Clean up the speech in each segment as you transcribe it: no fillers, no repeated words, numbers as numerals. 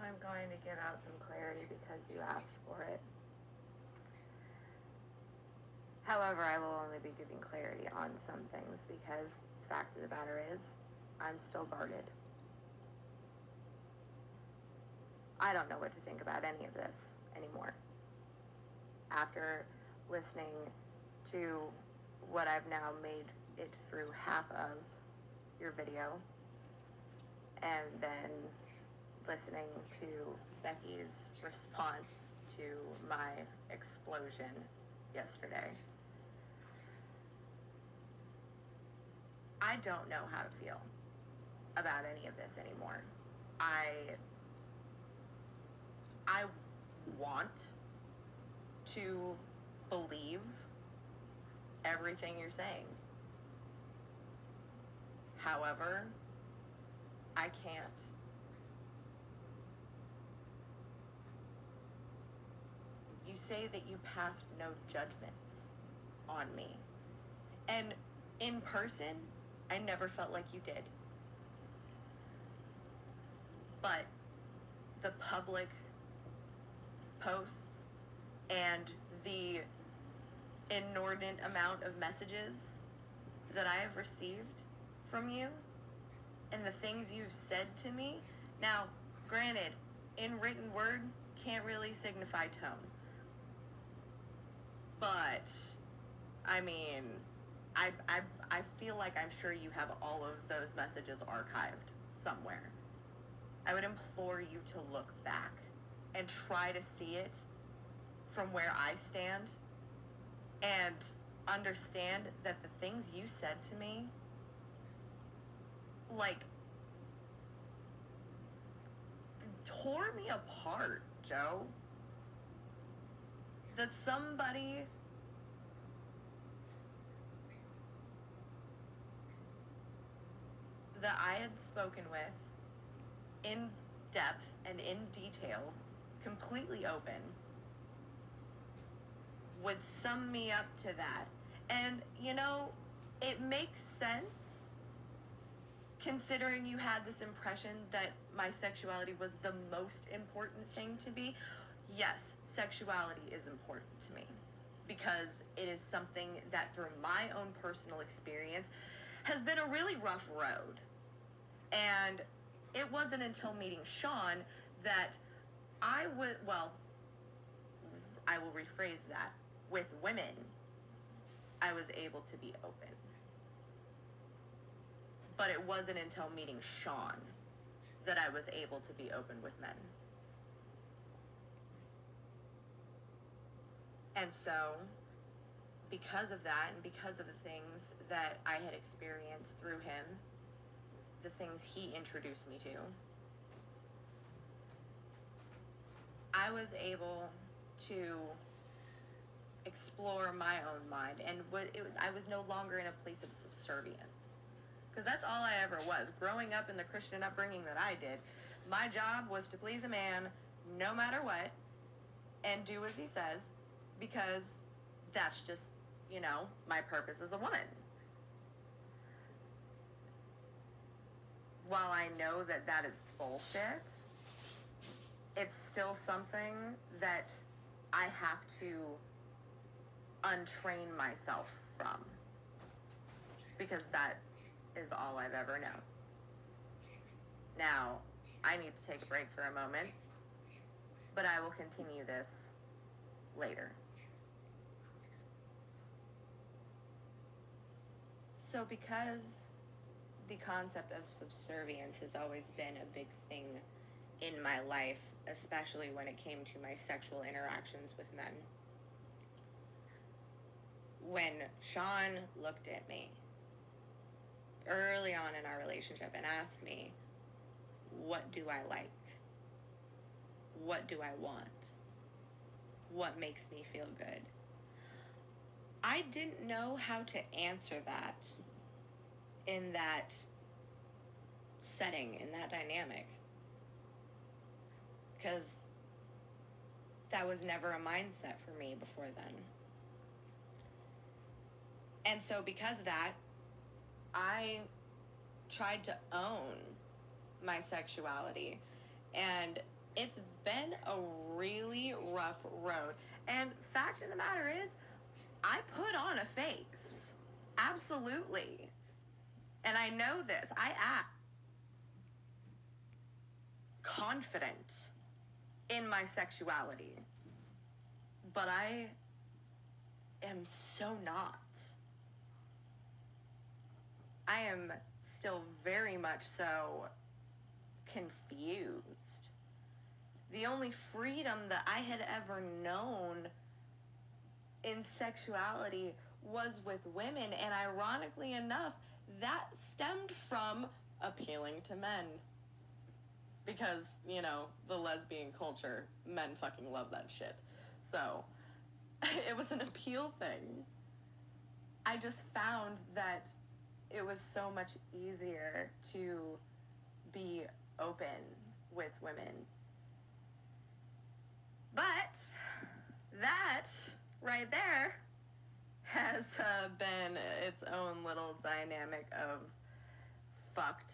I'm going to give out some clarity because you asked for it. However, I will only be giving clarity on some things because the fact of the matter is, I'm still guarded. I don't know what to think about any of this anymore. After listening to what I've now made it through half of your video, and then listening to Becky's response to my explosion yesterday, I don't know how to feel about any of this anymore. I want to believe everything you're saying. However, I can't. You say that you passed no judgments on me. And in person, I never felt like you did. But the public posts and the inordinate amount of messages that I have received from you and the things you've said to me, now, granted, in written word can't really signify tone. But, I mean, I feel like I'm sure you have all of those messages archived somewhere. I would implore you to look back and try to see it from where I stand and understand that the things you said to me, like, tore me apart, Joe. That somebody that I had spoken with in depth and in detail, completely open, would sum me up to that. And, you know, it makes sense considering you had this impression that my sexuality was the most important thing to me. Yes, sexuality is important to me because it is something that through my own personal experience has been a really rough road. And it wasn't until meeting Sean that I will rephrase that. With women, I was able to be open. But it wasn't until meeting Sean that I was able to be open with men. And so, because of that, and because of the things that I had experienced through him, the things he introduced me to, I was able to explore my own mind, and I was no longer in a place of subservience. Because that's all I ever was. Growing up in the Christian upbringing that I did, my job was to please a man no matter what and do as he says, because that's just, you know, my purpose as a woman. While I know that that is bullshit, it's still something that I have to untrain myself from, because that is all I've ever known. Now, I need to take a break for a moment, but I will continue this later. So because the concept of subservience has always been a big thing in my life, especially when it came to my sexual interactions with men, when Sean looked at me early on in our relationship and asked me, what do I like? What do I want? What makes me feel good? I didn't know how to answer that in that setting, in that dynamic, because that was never a mindset for me before then. And so because of that, I tried to own my sexuality and It's been a really rough road. And fact of the matter is, I put on a face. Absolutely. And I know this. I act confident in my sexuality. But I am so not. I am still very much so confused. The only freedom that I had ever known in sexuality was with women, and ironically enough, that stemmed from appealing to men. Because, you know, the lesbian culture, men fucking love that shit. So, it was an appeal thing. I just found that it was so much easier to be open with women. But that right there has been its own little dynamic of fucked.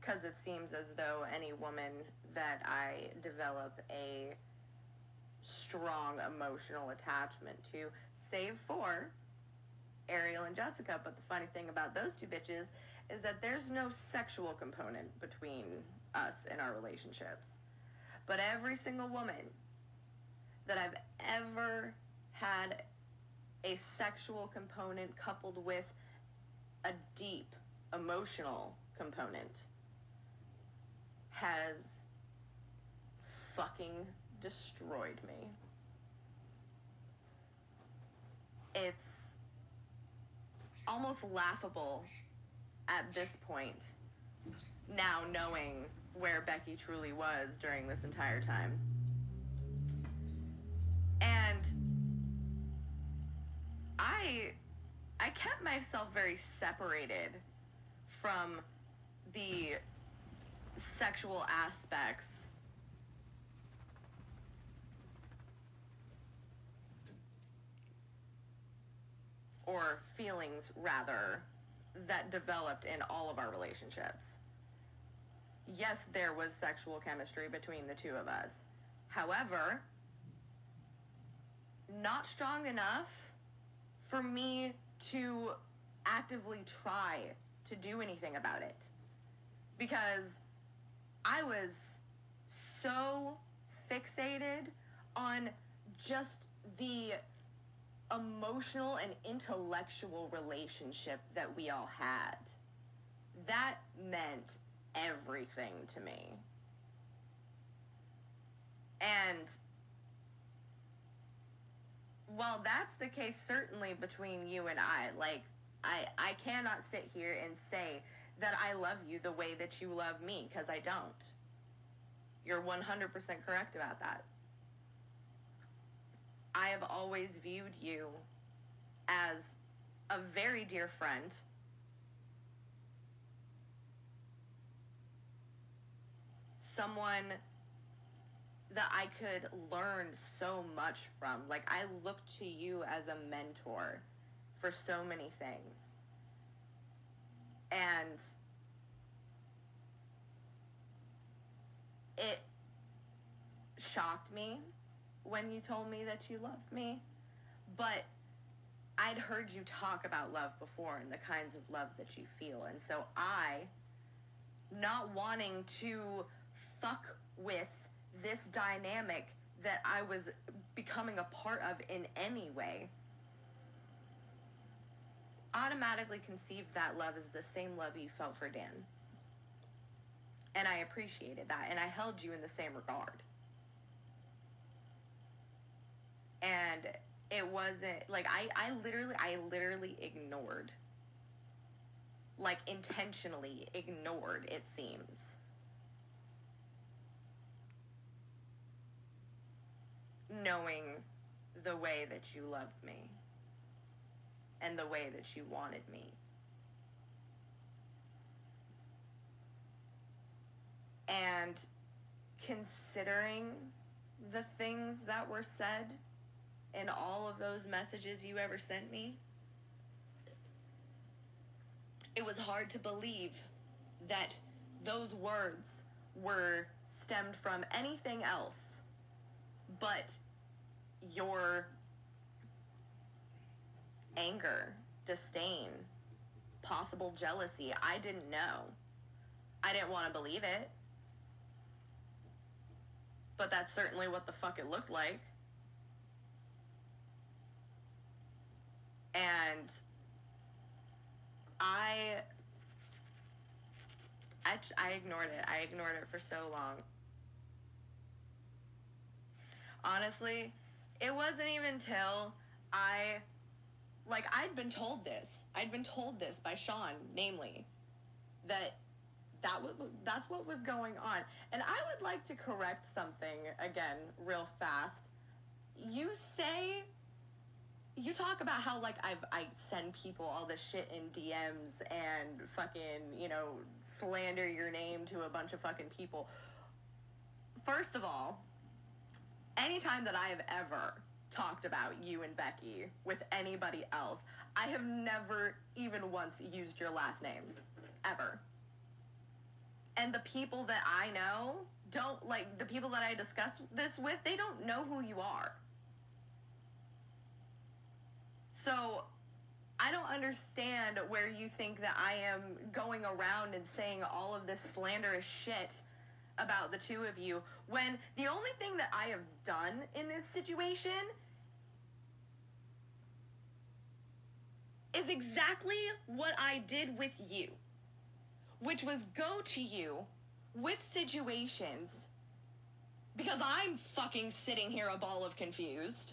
Because it seems as though any woman that I develop a strong emotional attachment to, save for Ariel and Jessica, but the funny thing about those two bitches is that there's no sexual component between us in our relationships. But every single woman that I've ever had a sexual component coupled with a deep emotional component has fucking destroyed me. It's almost laughable at this point, now knowing where Becky truly was during this entire time. And I kept myself very separated from the sexual aspects or feelings, rather, that developed in all of our relationships. Yes, there was sexual chemistry between the two of us. However, not strong enough for me to actively try to do anything about it. Because I was so fixated on just the emotional and intellectual relationship that we all had. That meant everything to me. And while that's the case certainly between you and I, like, I cannot sit here and say that I love you the way that you love me, because I don't. You're 100% correct about that. I have always viewed you as a very dear friend, someone that I could learn so much from. Like, I look to you as a mentor for so many things. And it shocked me when you told me that you loved me, but I'd heard you talk about love before and the kinds of love that you feel. And so I, not wanting to fuck with this dynamic that I was becoming a part of in any way, automatically conceived that love as the same love you felt for Dan. And I appreciated that, and I held you in the same regard. And it wasn't, like, I literally ignored, like, intentionally ignored, it seems, knowing the way that you loved me and the way that you wanted me. And considering the things that were said in all of those messages you ever sent me, it was hard to believe that those words were stemmed from anything else but your anger, disdain, possible jealousy. I didn't know. I didn't want to believe it. But that's certainly what the fuck it looked like. And I ignored it. I ignored it for so long. Honestly, it wasn't even till I'd been told this. I'd been told this by Sean, namely, that's what was going on. And I would like to correct something again, real fast. You talk about how, like, I send people all this shit in DMs and fucking, slander your name to a bunch of fucking people. First of all, anytime that I have ever talked about you and Becky with anybody else, I have never even once used your last names. Ever. And the people that I know don't, like, the people that I discuss this with, they don't know who you are. So, I don't understand where you think that I am going around and saying all of this slanderous shit about the two of you, when the only thing that I have done in this situation is exactly what I did with you, which was go to you with situations, because I'm fucking sitting here a ball of confused,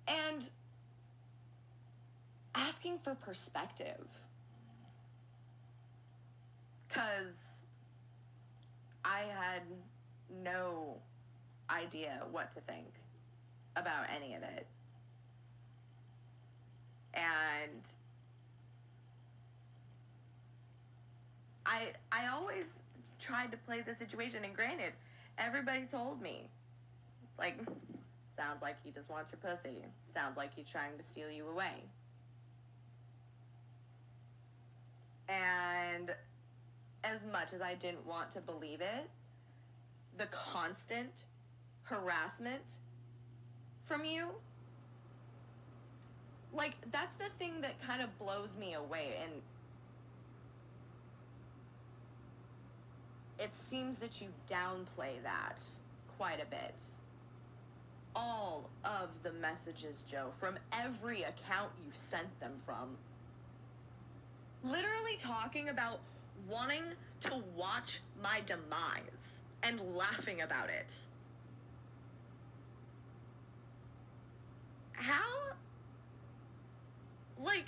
and asking for perspective. Because I had no idea what to think about any of it. And I always tried to play the situation, and granted, everybody told me, like, sounds like he just wants your pussy. Sounds like he's trying to steal you away. And as much as I didn't want to believe it, the constant harassment from you, like, that's the thing that kind of blows me away. And it seems that you downplay that quite a bit. All of the messages, Joe, from every account you sent them from, literally talking about wanting to watch my demise and laughing about it. How? Like,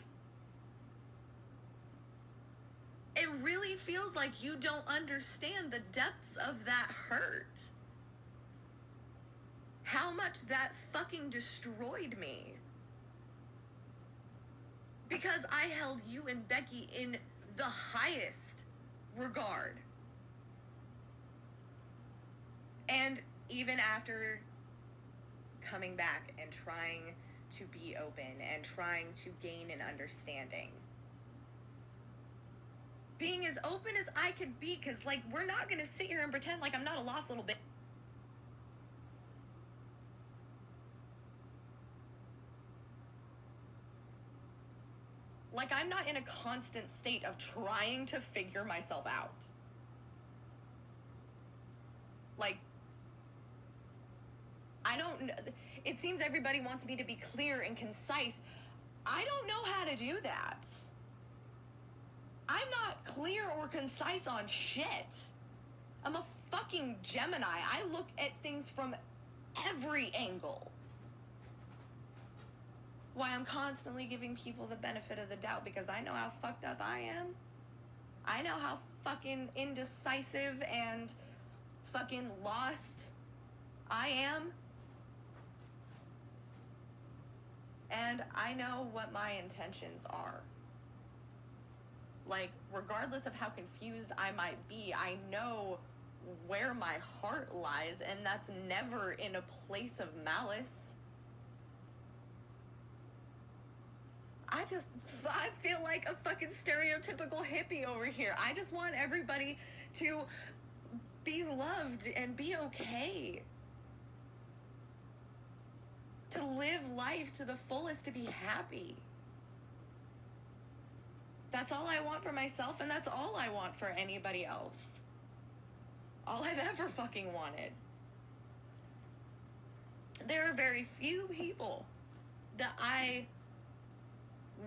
it really feels like you don't understand the depths of that hurt. How much that fucking destroyed me. Because I held you and Becky in the highest regard. And even after coming back and trying to be open and trying to gain an understanding, being as open as I could be, because, like, we're not going to sit here and pretend like I'm not a lost little bitch. Like, I'm not in a constant state of trying to figure myself out. Like, I don't know. It seems everybody wants me to be clear and concise. I don't know how to do that. I'm not clear or concise on shit. I'm a fucking Gemini. I look at things from every angle. Why I'm constantly giving people the benefit of the doubt, because I know how fucked up I am. I know how fucking indecisive and fucking lost I am. And I know what my intentions are. Like, regardless of how confused I might be, I know where my heart lies, and that's never in a place of malice. I just I feel like a fucking stereotypical hippie over here. I just want everybody to be loved and be okay. To live life to the fullest, to be happy. That's all I want for myself, and that's all I want for anybody else. All I've ever fucking wanted. There are very few people that I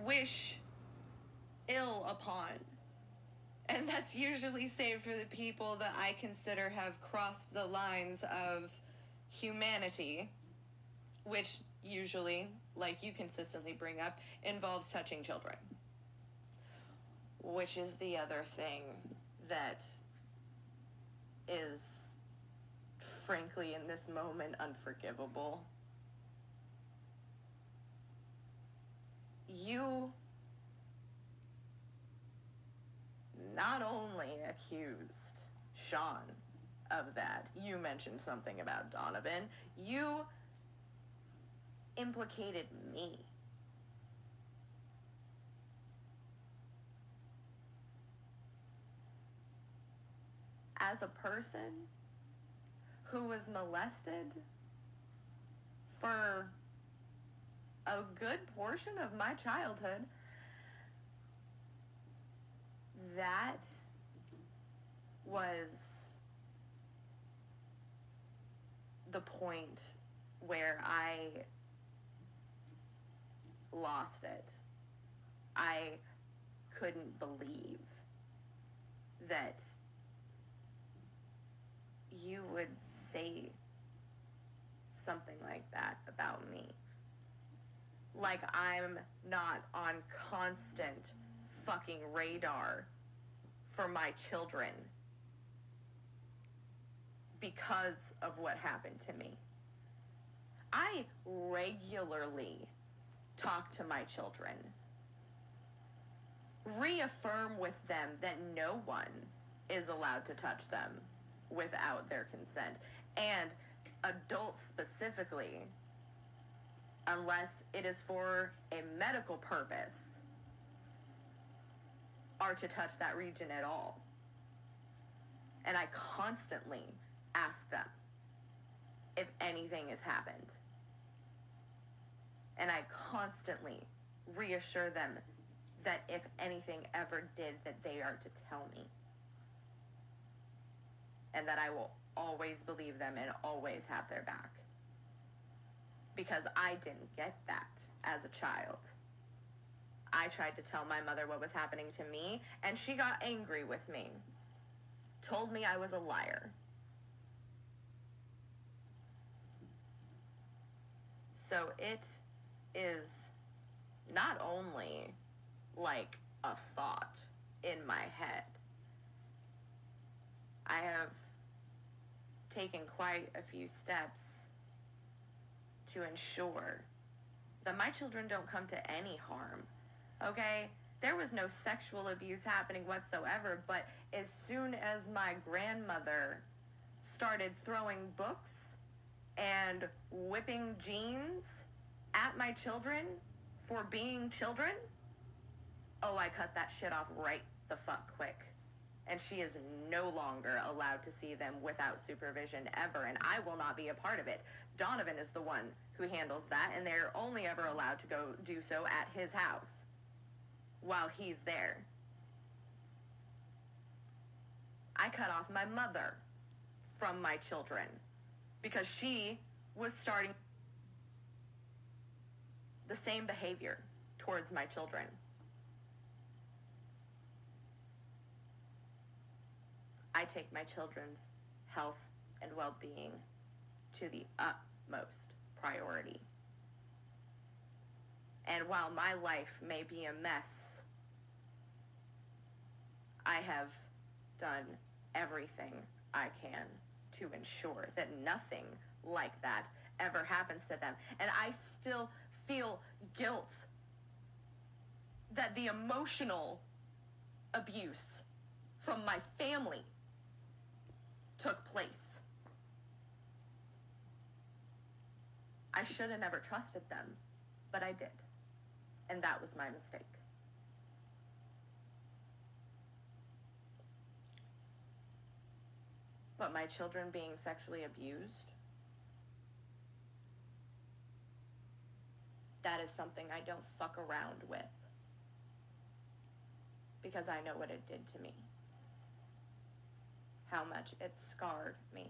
wish ill upon. And that's usually saved for the people that I consider have crossed the lines of humanity, which usually, like you consistently bring up, involves touching children. Which is the other thing that is, frankly, in this moment, unforgivable. You not only accused Sean of that, you mentioned something about Donovan, you implicated me. As a person who was molested for a good portion of my childhood, that was the point where I lost it. I couldn't believe that you would say something like that about me. Like I'm not on constant fucking radar for my children because of what happened to me. I regularly talk to my children, reaffirm with them that no one is allowed to touch them without their consent, and adults specifically, unless it is for a medical purpose, are to touch that region at all. And I constantly ask them if anything has happened. And I constantly reassure them that if anything ever did, that they are to tell me. And that I will always believe them and always have their back. Because I didn't get that as a child. I tried to tell my mother what was happening to me, and she got angry with me. Told me I was a liar. So it is not only like a thought in my head. I have taken quite a few steps to ensure that my children don't come to any harm. Okay? There was no sexual abuse happening whatsoever, but as soon as my grandmother started throwing books and whipping jeans at my children for being children, oh, I cut that shit off right the fuck quick. And she is no longer allowed to see them without supervision ever, and I will not be a part of it. Donovan is the one who handles that, and they're only ever allowed to go do so at his house while he's there. I cut off my mother from my children because she was starting the same behavior towards my children. I take my children's health and well-being to the utmost priority. And while my life may be a mess, I have done everything I can to ensure that nothing like that ever happens to them. And I still feel guilt that the emotional abuse from my family took place. I should have never trusted them, but I did. And that was my mistake. But my children being sexually abused, that is something I don't fuck around with. Because I know what it did to me. How much it scarred me.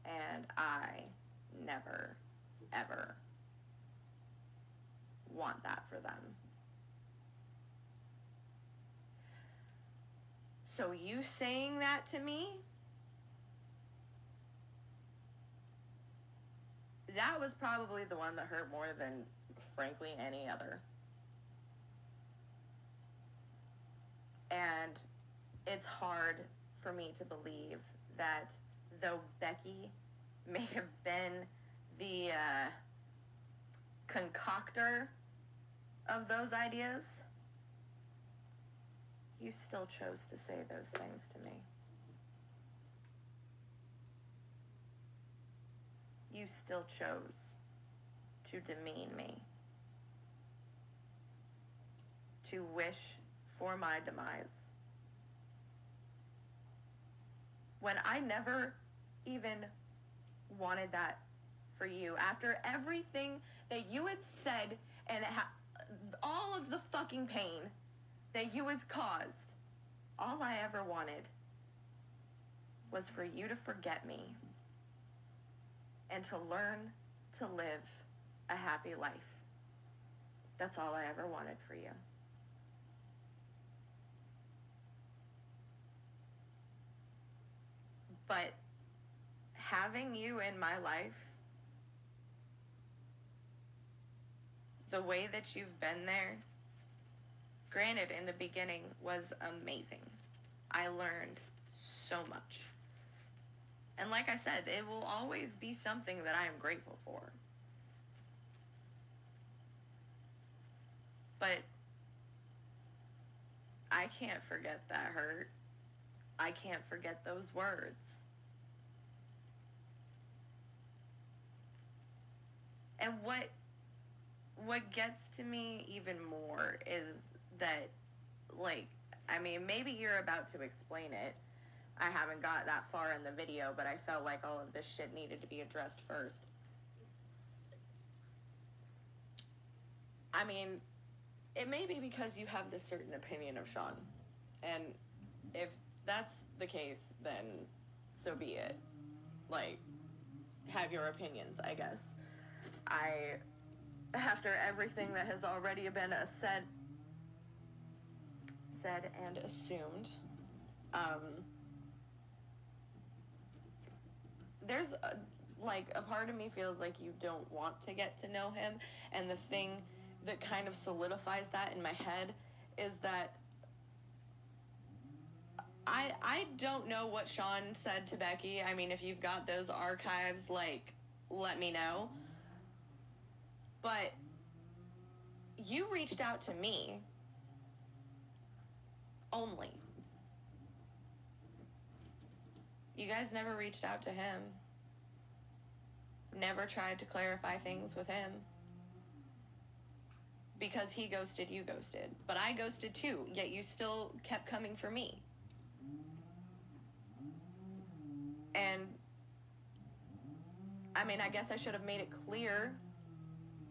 And I never, ever want that for them. So you saying that to me, that was probably the one that hurt more than, frankly, any other. And it's hard for me to believe that though Becky may have been the concoctor of those ideas, you still chose to say those things to me. You still chose to demean me, to wish for my demise, when I never even wanted that for you. After everything that you had said and all of the fucking pain that you had caused, all I ever wanted was for you to forget me and to learn to live a happy life. That's all I ever wanted for you. But having you in my life, the way that you've been there, granted, in the beginning was amazing. I learned so much. And like I said, it will always be something that I am grateful for. But I can't forget that hurt. I can't forget those words. And what gets to me even more is that, like, I mean, maybe you're about to explain it. I haven't got that far in the video, but I felt like all of this shit needed to be addressed first. I mean, it may be because you have this certain opinion of Sean. And if that's the case, then so be it. Like, have your opinions, I guess. After everything that has already been said and assumed, there's a part of me feels like you don't want to get to know him, and the thing that kind of solidifies that in my head is that I don't know what Sean said to Becky. I mean, if you've got those archives, let me know. But you reached out to me only. You guys never reached out to him. Never tried to clarify things with him. Because he ghosted, you ghosted. But I ghosted too, yet you still kept coming for me. And, I mean, I guess I should have made it clear.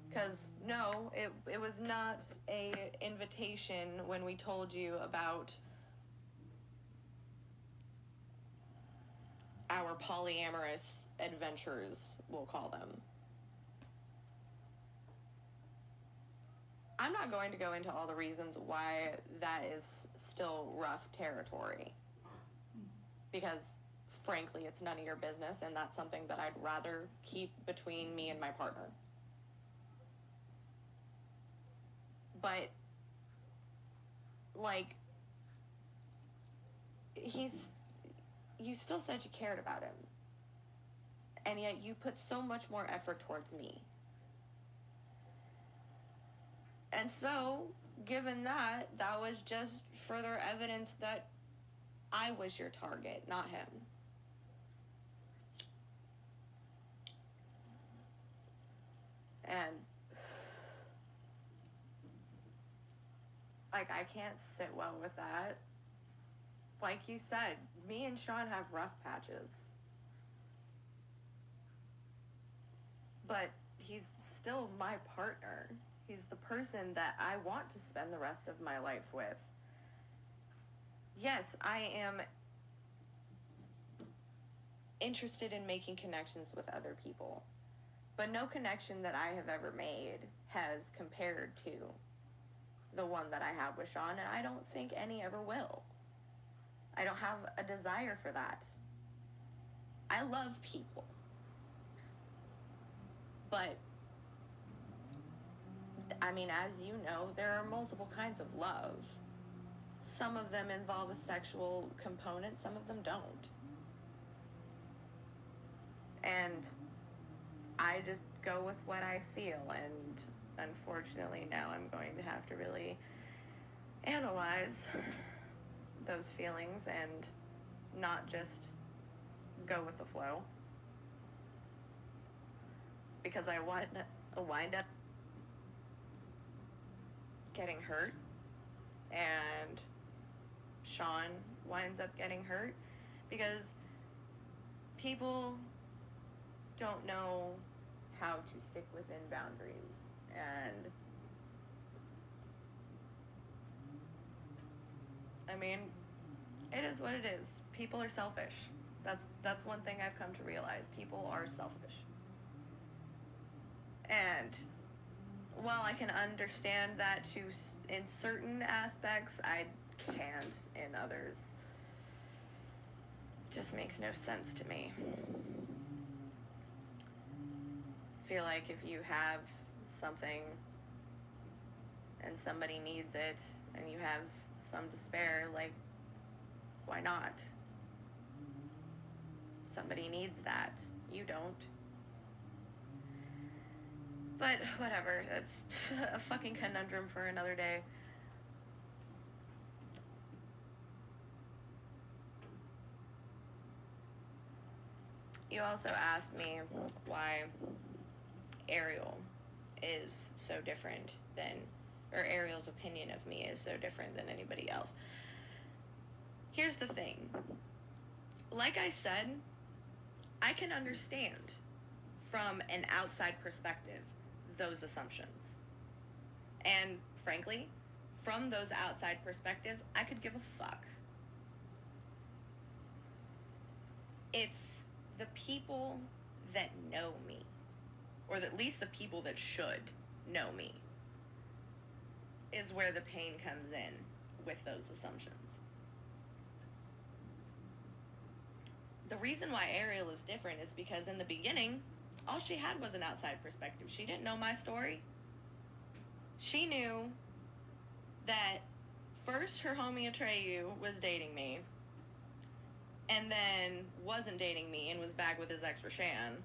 Because, no, it was not an invitation when we told you about our polyamorous adventures, we'll call them. I'm not going to go into all the reasons why that is still rough territory. Because, frankly, it's none of your business, and that's something that I'd rather keep between me and my partner. But, you still said you cared about him. And yet you put so much more effort towards me. And so, given that, that was just further evidence that I was your target, not him. And I can't sit well with that. like you said, me and Sean have rough patches. But he's still my partner. He's the person that I want to spend the rest of my life with. Yes, I am interested in making connections with other people. But no connection that I have ever made has compared to the one that I have with Sean, and I don't think any ever will. I don't have a desire for that. I love people. But, I mean, as you know, there are multiple kinds of love. Some of them involve a sexual component, some of them don't. And I just go with what I feel, and unfortunately now I'm going to have to really analyze those feelings and not just go with the flow. Because I wind up getting hurt, and Sean winds up getting hurt because people don't know how to stick within boundaries, and I mean, it is what it is. People are selfish. That's one thing I've come to realize. People are selfish. And while I can understand that in certain aspects, I can't in others. It just makes no sense to me. I feel like if you have something and somebody needs it and you have some to spare, like, why not? Somebody needs that. You don't. But whatever, that's a fucking conundrum for another day. You also asked me why Ariel is so different than, or Ariel's opinion of me is so different than anybody else. Here's the thing. Like I said, I can understand from an outside perspective those assumptions. And frankly, from those outside perspectives, I could give a fuck. It's the people that know me, or at least the people that should know me, is where the pain comes in with those assumptions. The reason why Ariel is different is because in the beginning, all she had was an outside perspective. She didn't know my story. She knew that first her homie Atreyu was dating me, and then wasn't dating me and was back with his ex Rashan.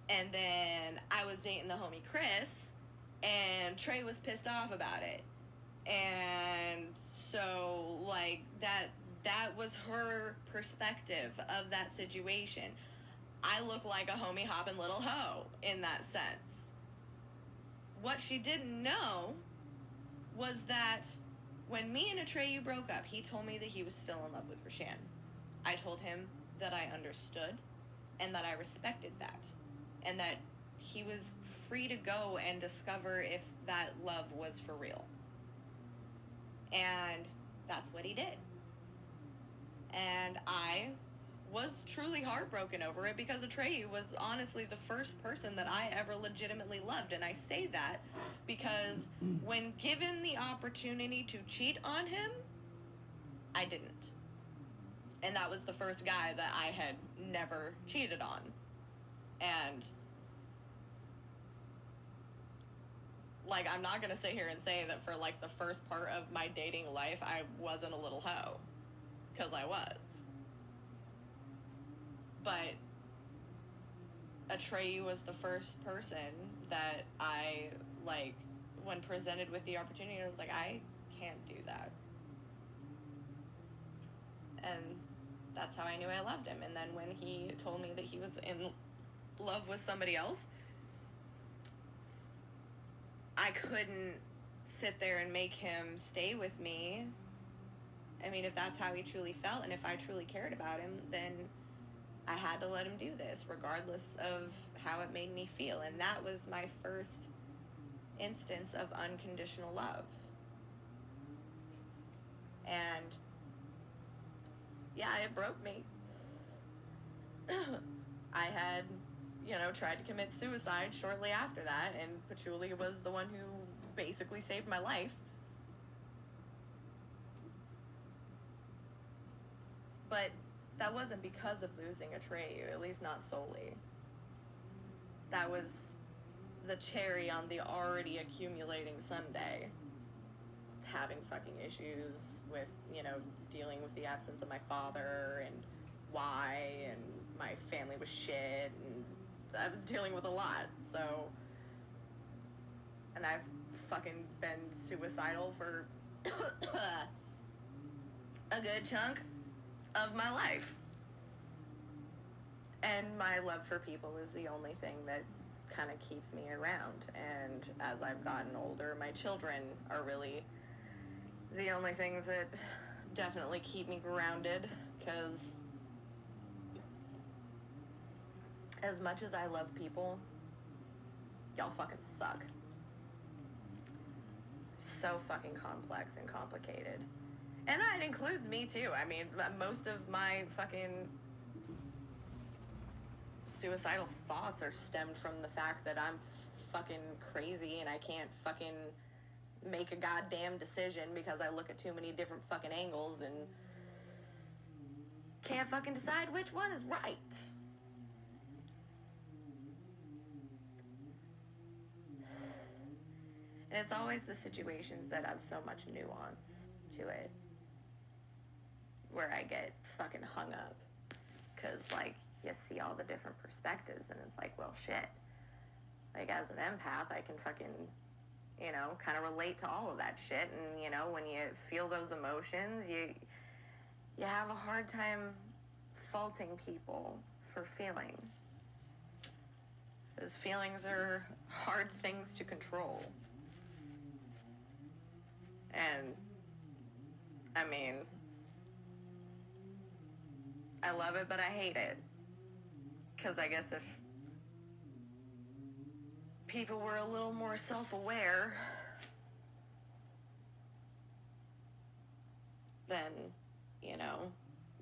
And then I was dating the homie Chris, and Trey was pissed off about it. And so, like, that was her perspective of that situation. I look like a homie hopping little hoe in that sense. What she didn't know was that when me and Atreyu broke up, he told me that he was still in love with Rashan. I told him that I understood and that I respected that, and that he was free to go and discover if that love was for real. And that's what he did. And I was truly heartbroken over it because Atreyu was honestly the first person that I ever legitimately loved. And I say that because when given the opportunity to cheat on him, I didn't. And that was the first guy that I had never cheated on. And like, I'm not gonna sit here and say that for like the first part of my dating life I wasn't a little hoe, because I was. But Atreyu was the first person that I, like, when presented with the opportunity, I was like, I can't do that. And that's how I knew I loved him. And then when he told me that he was in love with somebody else, I couldn't sit there and make him stay with me. I mean, if that's how he truly felt and if I truly cared about him, then I had to let him do this, regardless of how it made me feel. And that was my first instance of unconditional love. And yeah, it broke me. I had, tried to commit suicide shortly after that, and Patchouli was the one who basically saved my life. But that wasn't because of losing Atreyu, at least not solely. That was the cherry on the already accumulating sundae. Having fucking issues with, dealing with the absence of my father and why, and my family was shit, and I was dealing with a lot, so. And I've fucking been suicidal for a good chunk of my life. And my love for people is the only thing that kind of keeps me around. And as I've gotten older, my children are really the only things that definitely keep me grounded, because as much as I love people, y'all fucking suck. So fucking complex and complicated. And that includes me too. I mean, most of my fucking suicidal thoughts are stemmed from the fact that I'm fucking crazy and I can't fucking make a goddamn decision because I look at too many different fucking angles and can't fucking decide which one is right. And it's always the situations that have so much nuance to it where I get fucking hung up. Because, you see all the different perspectives, and it's like, well, shit. As an empath, I can fucking, kind of relate to all of that shit. And, when you feel those emotions, you have a hard time faulting people for feeling. Because feelings are hard things to control. And, I mean, I love it, but I hate it. Because I guess if people were a little more self-aware, then,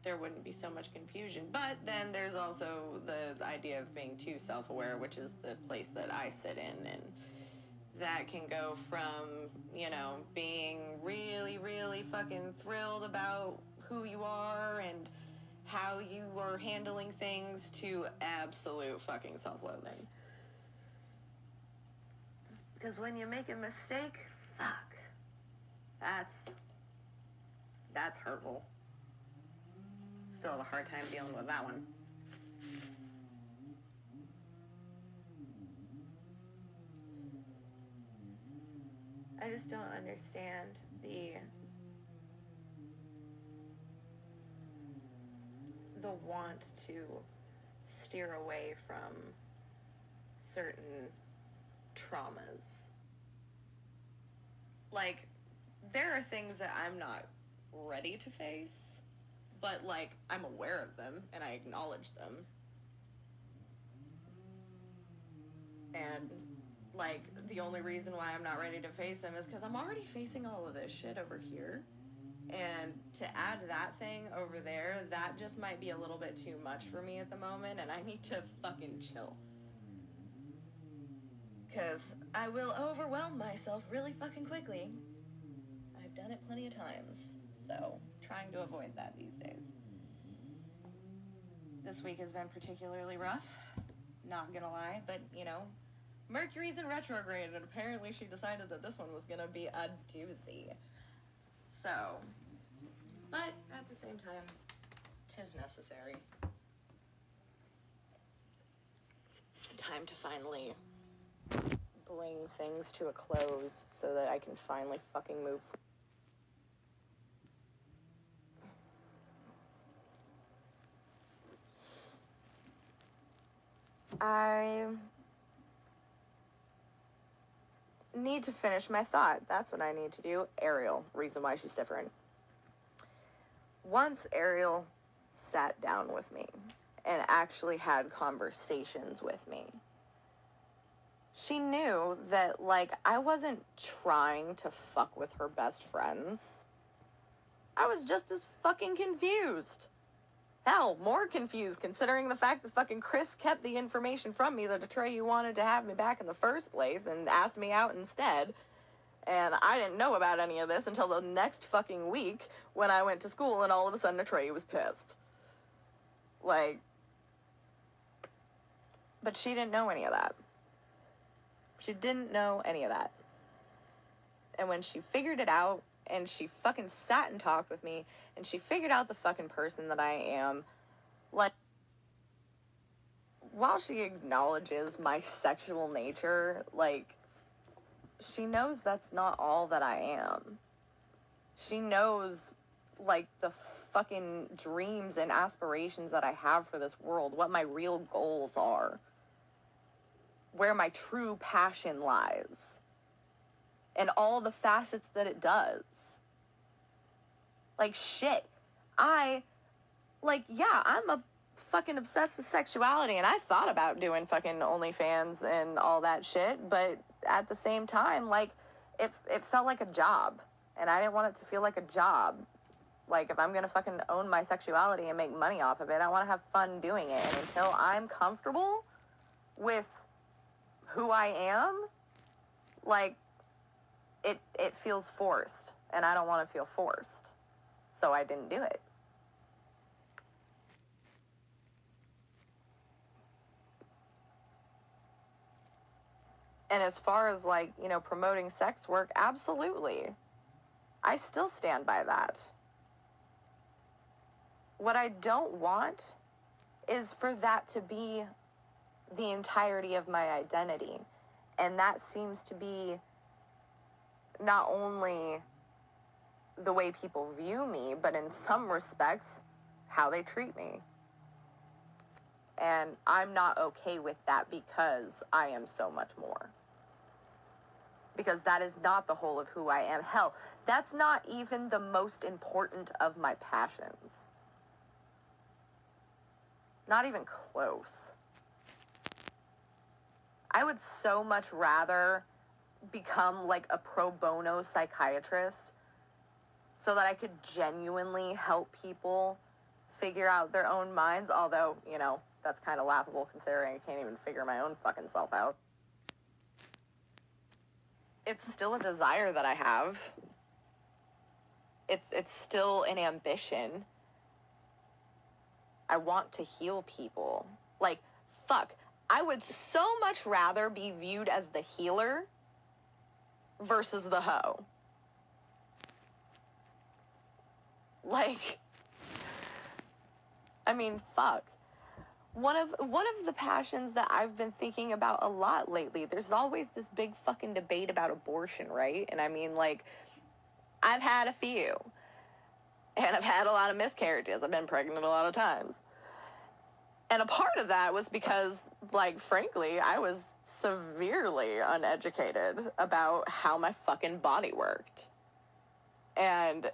there wouldn't be so much confusion. But then there's also the idea of being too self-aware, which is the place that I sit in, and that can go from, being really, really fucking thrilled about who you are and how you are handling things to absolute fucking self-loathing. Because when you make a mistake, fuck. That's hurtful. Still have a hard time dealing with that one. I just don't understand the want to steer away from certain traumas. There are things that I'm not ready to face, but I'm aware of them and I acknowledge them. And the only reason why I'm not ready to face them is because I'm already facing all of this shit over here. And to add that thing over there, that just might be a little bit too much for me at the moment, and I need to fucking chill. Because I will overwhelm myself really fucking quickly. I've done it plenty of times, so trying to avoid that these days. This week has been particularly rough, not gonna lie, but, Mercury's in retrograde, and apparently she decided that this one was gonna be a doozy. So, but at the same time, 'tis necessary. Time to finally bring things to a close so that I can finally fucking move. need to finish my thought. That's what I need to do. Ariel, reason why she's different. Once Ariel sat down with me and actually had conversations with me, she knew that, like, I wasn't trying to fuck with her best friends. I was just as fucking confused. Hell, more confused, considering the fact that fucking Chris kept the information from me that Atreyu wanted to have me back in the first place and asked me out instead. And I didn't know about any of this until the next fucking week when I went to school and all of a sudden Atreyu was pissed. Like, but she didn't know any of that. She didn't know any of that. And when she figured it out, and she fucking sat and talked with me, and she figured out the fucking person that I am, like, while she acknowledges my sexual nature, like, she knows that's not all that I am. She knows, like, the fucking dreams and aspirations that I have for this world, what my real goals are, where my true passion lies, and all the facets that it does. Like, shit. I'm a fucking obsessed with sexuality, and I thought about doing fucking OnlyFans and all that shit, but at the same time, like, it felt like a job, and I didn't want it to feel like a job. Like, if I'm gonna fucking own my sexuality and make money off of it, I want to have fun doing it, and until I'm comfortable with who I am, like, it feels forced, and I don't want to feel forced. So I didn't do it. And as far as, like, you know, promoting sex work, absolutely. I still stand by that. What I don't want is for that to be the entirety of my identity. And that seems to be not only the way people view me, but in some respects, how they treat me. And I'm not okay with that because I am so much more. Because that is not the whole of who I am. Hell, that's not even the most important of my passions. Not even close. I would so much rather become like a pro bono psychiatrist so that I could genuinely help people figure out their own minds, although, you know, that's kind of laughable considering I can't even figure my own fucking self out. It's still a desire that I have. It's still an ambition. I want to heal people. Like, fuck. I would so much rather be viewed as the healer versus the hoe. Like, I mean, fuck. One of the passions that I've been thinking about a lot lately, there's always this big fucking debate about abortion, right? And I mean, like, I've had a few. And I've had a lot of miscarriages. I've been pregnant a lot of times. And a part of that was because, like, frankly, I was severely uneducated about how my fucking body worked. And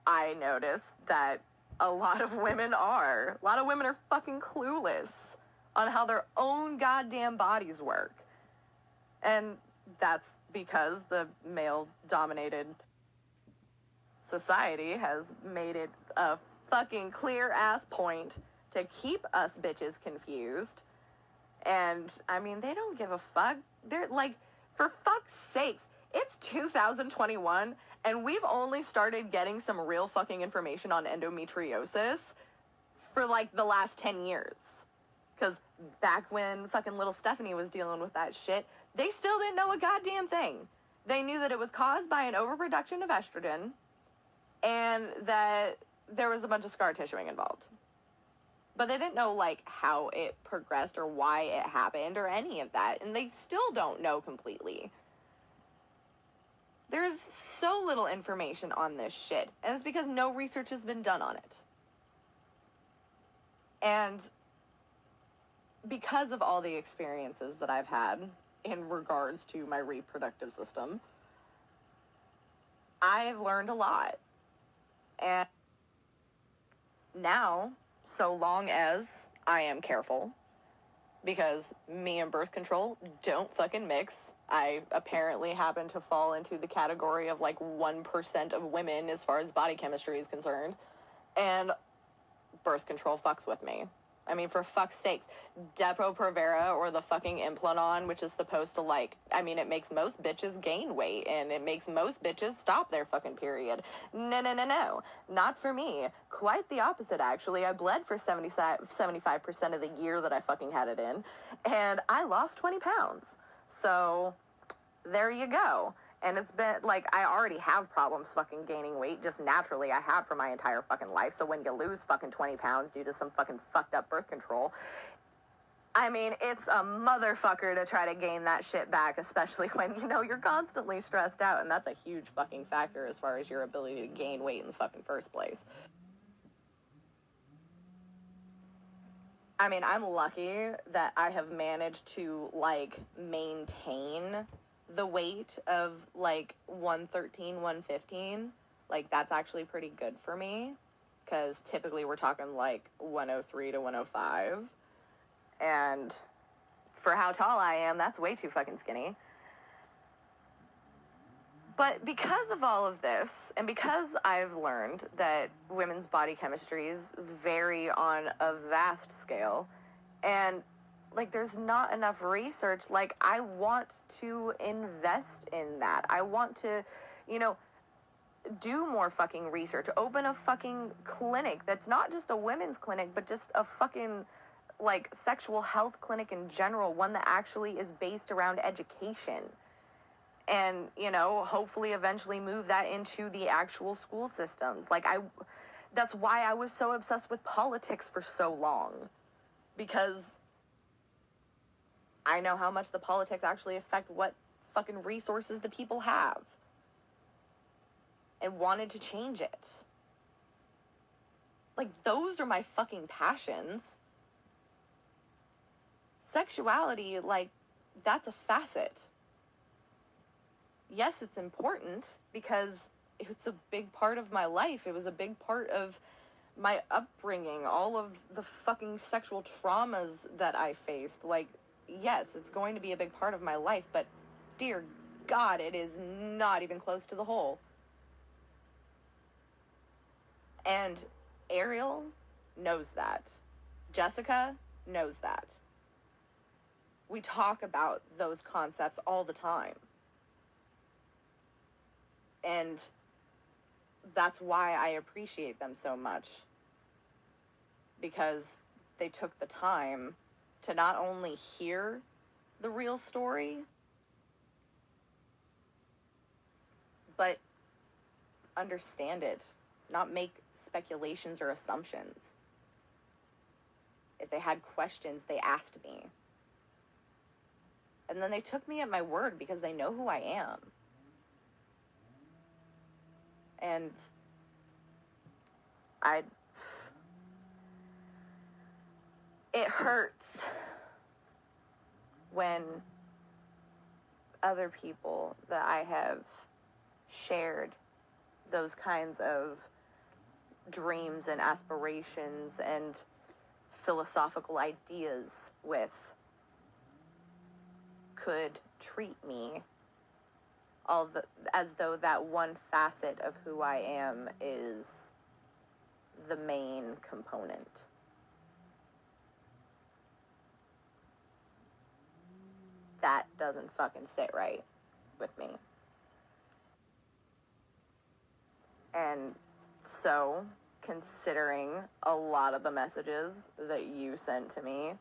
I noticed that a lot of women are. A lot of women are fucking clueless on how their own goddamn bodies work. And that's because the male-dominated society has made it a fucking clear-ass point to keep us bitches confused. And, I mean, they don't give a fuck. They're like, for fuck's sakes, it's 2021, and we've only started getting some real fucking information on endometriosis for, like, the last 10 years. Because back when fucking little Stephanie was dealing with that shit, they still didn't know a goddamn thing. They knew that it was caused by an overproduction of estrogen, and that there was a bunch of scar tissuing involved. But they didn't know, like, how it progressed or why it happened or any of that. And they still don't know completely. There's so little information on this shit. And it's because no research has been done on it. And because of all the experiences that I've had in regards to my reproductive system. I've learned a lot. And now, so long as I am careful, because me and birth control don't fucking mix. I apparently happen to fall into the category of like 1% of women as far as body chemistry is concerned. And birth control fucks with me. I mean, for fuck's sakes, Depo-Provera or the fucking Implanon, which is supposed to like, I mean, it makes most bitches gain weight and it makes most bitches stop their fucking period. No. Not for me. Quite the opposite, actually. I bled for 75% of the year that I fucking had it in, and I lost 20 pounds. So, there you go. And it's been, like, I already have problems fucking gaining weight, just naturally I have for my entire fucking life. So when you lose fucking 20 pounds due to some fucking fucked up birth control, I mean, it's a motherfucker to try to gain that shit back, especially when, you know, you're constantly stressed out, and that's a huge fucking factor as far as your ability to gain weight in the fucking first place. I mean, I'm lucky that I have managed to, like, maintain the weight of like 113, 115. Like, that's actually pretty good for me, because typically we're talking like 103 to 105, and for how tall I am, that's way too fucking skinny. But because of all of this, and because I've learned that women's body chemistries vary on a vast scale, and like, there's not enough research. Like, I want to invest in that. I want to, you know, do more fucking research. Open a fucking clinic that's not just a women's clinic, but just a fucking, like, sexual health clinic in general. One that actually is based around education. And, you know, hopefully eventually move that into the actual school systems. Like, that's why I was so obsessed with politics for so long. Because I know how much the politics actually affect what fucking resources the people have. And wanted to change it. Like, those are my fucking passions. Sexuality, like, that's a facet. Yes, it's important because it's a big part of my life. It was a big part of my upbringing, all of the fucking sexual traumas that I faced. Like, yes, it's going to be a big part of my life, but dear God, it is not even close to the whole. And Ariel knows that. Jessica knows that. We talk about those concepts all the time. And that's why I appreciate them so much. Because they took the time to not only hear the real story, but understand it, not make speculations or assumptions. If they had questions, they asked me. And then they took me at my word because they know who I am. And it hurts when other people that I have shared those kinds of dreams and aspirations and philosophical ideas with could treat me as though that one facet of who I am is the main component. That doesn't fucking sit right with me. And so, considering a lot of the messages that you sent to me,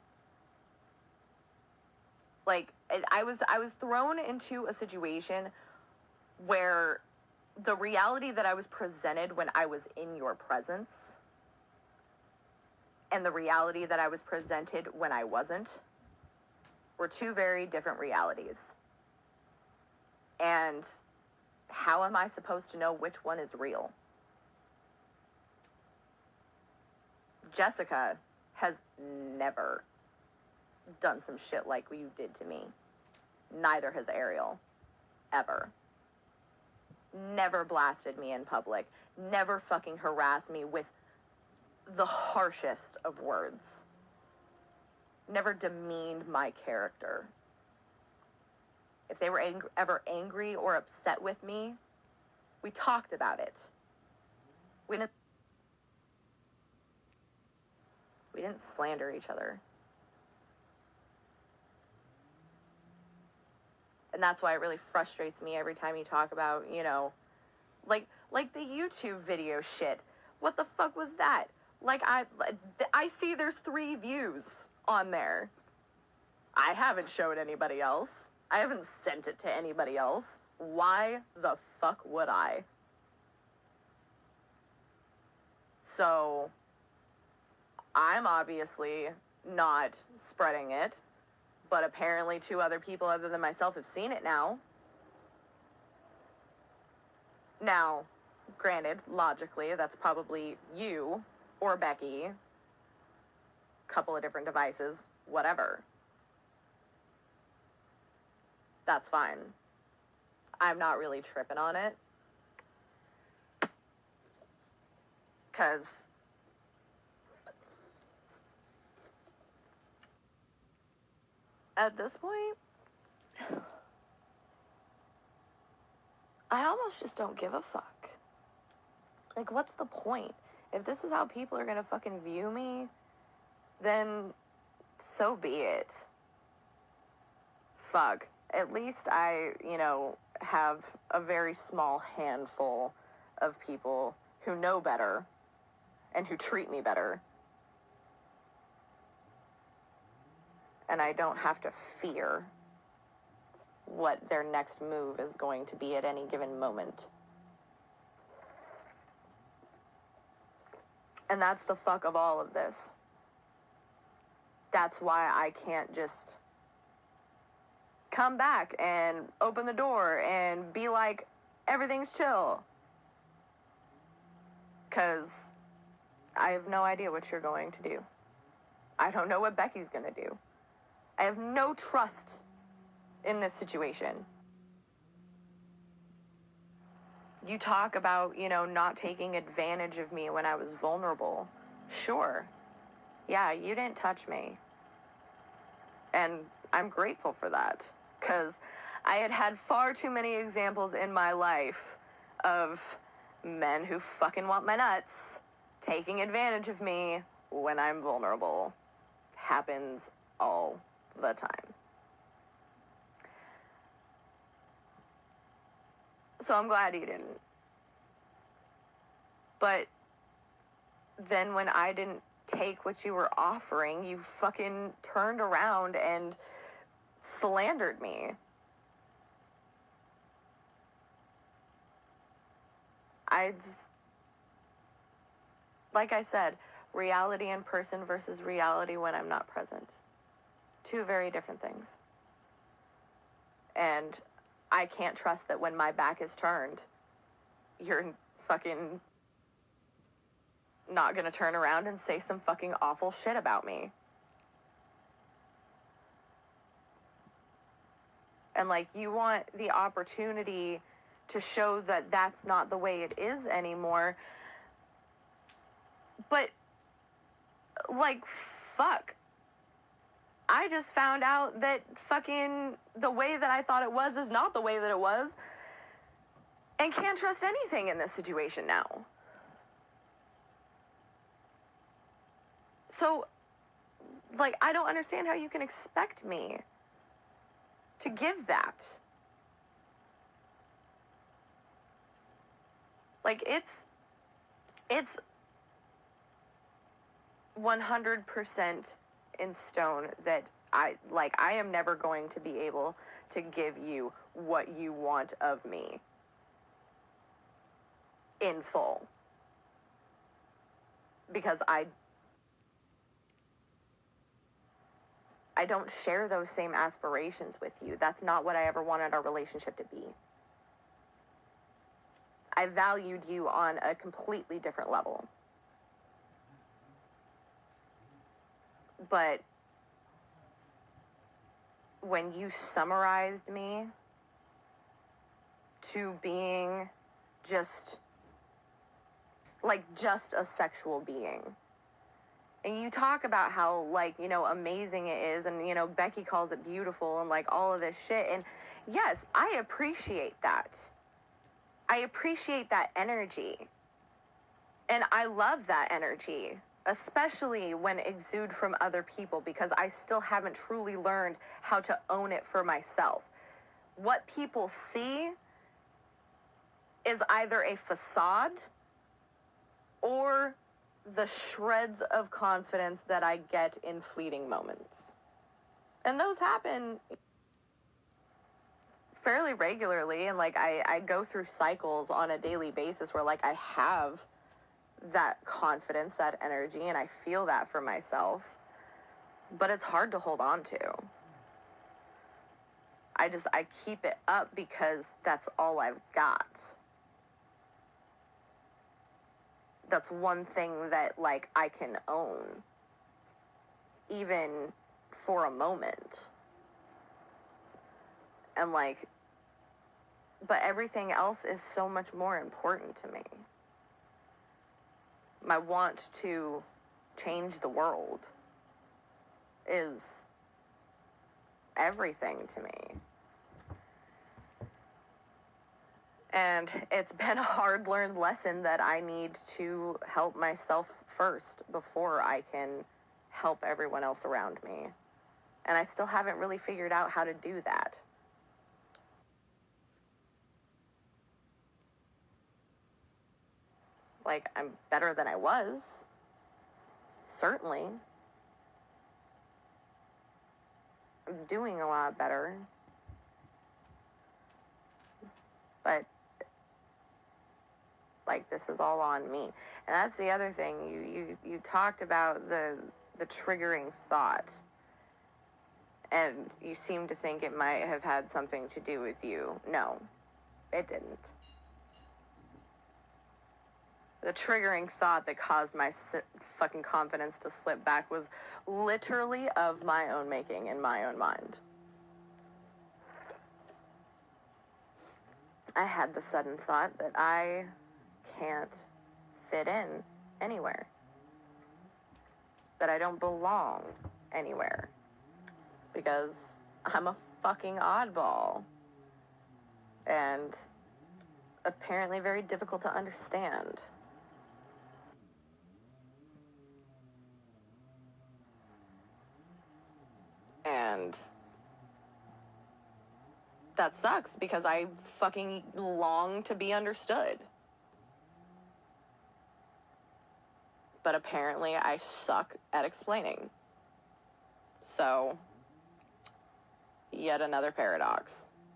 like, I was thrown into a situation where the reality that I was presented when I was in your presence and the reality that I was presented when I wasn't were two very different realities. And how am I supposed to know which one is real? Jessica has never done some shit like you did to me. Neither has Ariel. Ever. Never blasted me in public. Never fucking harassed me with the harshest of words. Never demeaned my character. If they were ever angry or upset with me, we talked about it. We didn't slander each other. And that's why it really frustrates me every time you talk about, you know, like the YouTube video shit. What the fuck was that? Like, I see there's 3 views on there. I haven't showed anybody else. I haven't sent it to anybody else. Why the fuck would I? So, I'm obviously not spreading it, but apparently 2 other people other than myself have seen it now. Now, granted, logically, that's probably you or Becky. Couple of different devices, whatever. That's fine. I'm not really tripping on it. 'Cause at this point, I almost just don't give a fuck. Like, what's the point? If this is how people are gonna fucking view me, then so be it. Fuck. At least I, you know, have a very small handful of people who know better and who treat me better. And I don't have to fear what their next move is going to be at any given moment. And that's the fuck of all of this. That's why I can't just come back and open the door and be like, everything's chill. 'Cause I have no idea what you're going to do. I don't know what Becky's gonna do. I have no trust in this situation. You talk about, you know, not taking advantage of me when I was vulnerable. Sure. Yeah, you didn't touch me. And I'm grateful for that. 'Cause I had far too many examples in my life of men who fucking want my nuts taking advantage of me when I'm vulnerable. Happens all the time. So I'm glad you didn't. But then when I didn't take what you were offering, you fucking turned around and slandered me. Like I said, reality in person versus reality when I'm not present. 2 very different things. And I can't trust that when my back is turned, you're fucking not gonna turn around and say some fucking awful shit about me. And, like, you want the opportunity to show that that's not the way it is anymore. But, like, fuck. I just found out that fucking the way that I thought it was is not the way that it was. And can't trust anything in this situation now. So, like, I don't understand how you can expect me to give that. Like, it's 100% in stone that I am never going to be able to give you what you want of me in full. Because I don't share those same aspirations with you. That's not what I ever wanted our relationship to be. I valued you on a completely different level. But when you summarized me to being just a sexual being. And you talk about how, like, you know, amazing it is, and, you know, Becky calls it beautiful, and, like, all of this shit. And yes, I appreciate that. I appreciate that energy. And I love that energy, especially when exuded from other people, because I still haven't truly learned how to own it for myself. What people see is either a facade or the shreds of confidence that I get in fleeting moments. And those happen fairly regularly, and, like, I go through cycles on a daily basis where, like, I have that confidence, that energy, and I feel that for myself. But it's hard to hold on to. I keep it up because that's all I've got. That's one thing that, like, I can own, even for a moment. And, like, but everything else is so much more important to me. My want to change the world is everything to me. And it's been a hard-learned lesson that I need to help myself first before I can help everyone else around me. And I still haven't really figured out how to do that. Like, I'm better than I was. Certainly. I'm doing a lot better. But, like, this is all on me. And that's the other thing. You talked about the triggering thought. And you seem to think it might have had something to do with you. No, it didn't. The triggering thought that caused my fucking confidence to slip back was literally of my own making in my own mind. I had the sudden thought that I can't fit in anywhere. That I don't belong anywhere. Because I'm a fucking oddball. And apparently very difficult to understand. And that sucks because I fucking long to be understood. But apparently I suck at explaining. So, yet another paradox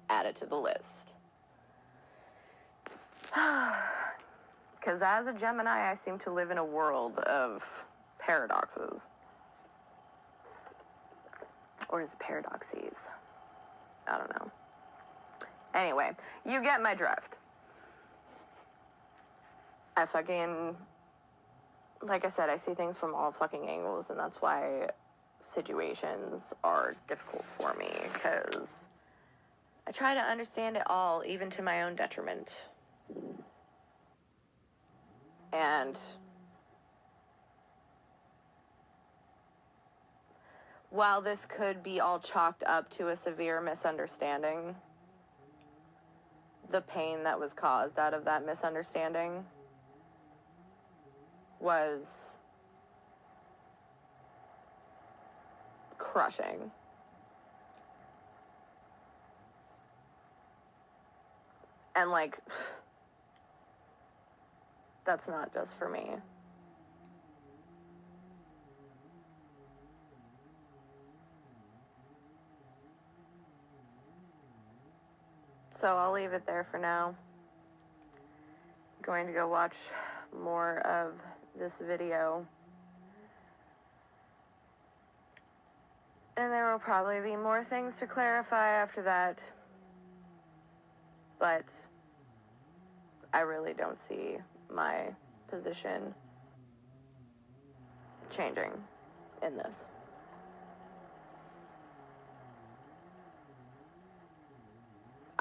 added to the list. Because as a Gemini, I seem to live in a world of paradoxes. Or is it paradoxes? I don't know. Anyway, you get my drift. I fucking, like I said, I see things from all fucking angles, and that's why situations are difficult for me, because I try to understand it all, even to my own detriment. And while this could be all chalked up to a severe misunderstanding, the pain that was caused out of that misunderstanding was crushing. And, like, that's not just for me. So I'll leave it there for now. I'm going to go watch more of this video. And there will probably be more things to clarify after that. But I really don't see my position changing in this.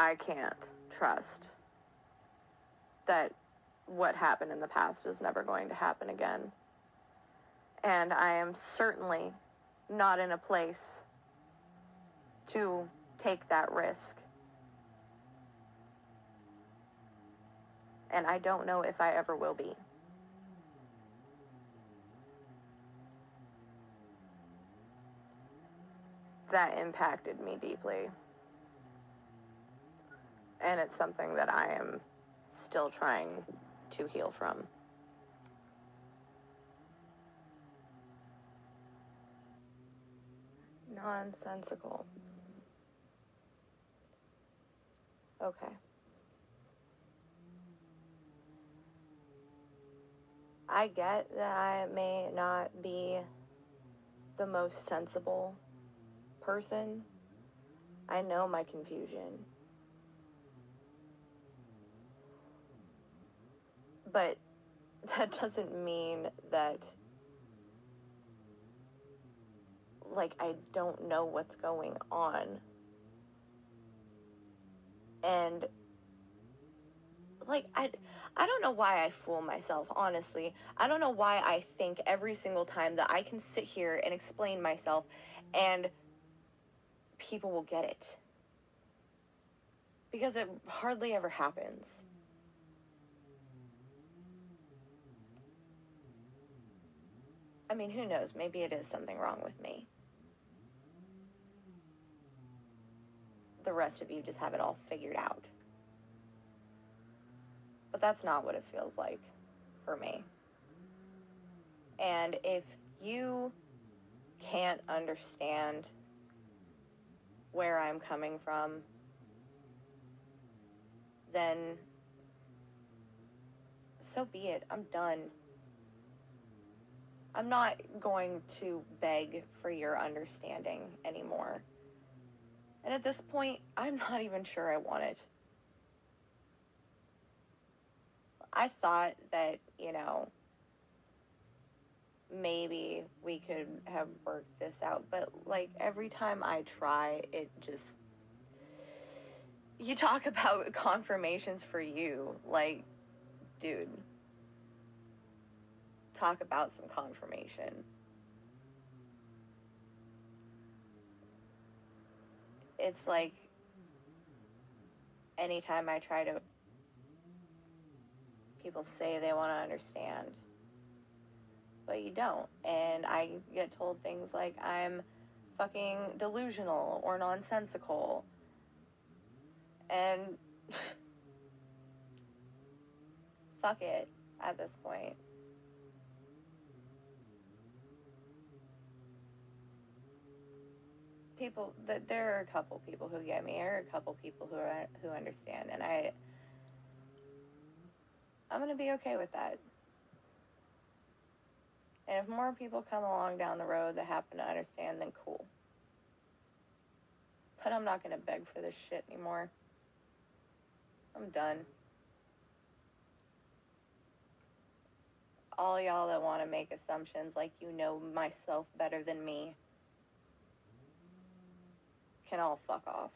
I can't trust that what happened in the past is never going to happen again. And I am certainly not in a place to take that risk. And I don't know if I ever will be. That impacted me deeply. And it's something that I am still trying to heal from. Nonsensical. Okay. I get that I may not be the most sensible person. I know my confusion. But that doesn't mean that, like, I don't know what's going on. And, like, I don't know why I fool myself, honestly. I don't know why I think every single time that I can sit here and explain myself and people will get it. Because it hardly ever happens. I mean, who knows? Maybe it is something wrong with me. The rest of you just have it all figured out. But that's not what it feels like for me. And if you can't understand where I'm coming from, then so be it. I'm done. I'm not going to beg for your understanding anymore. And at this point, I'm not even sure I want it. I thought that, maybe we could have worked this out, but like every time I try, it just, you talk about confirmations for you, like, dude, talk about some confirmation. It's like anytime I try to, people say they want to understand, but you don't. And I get told things like I'm fucking delusional or nonsensical. And fuck it at this point. People, there are a couple people who get me, there are a couple people who understand, and I'm gonna be okay with that. And if more people come along down the road that happen to understand, then cool. But I'm not gonna beg for this shit anymore. I'm done. All y'all that want to make assumptions like you know myself better than me can all fuck off.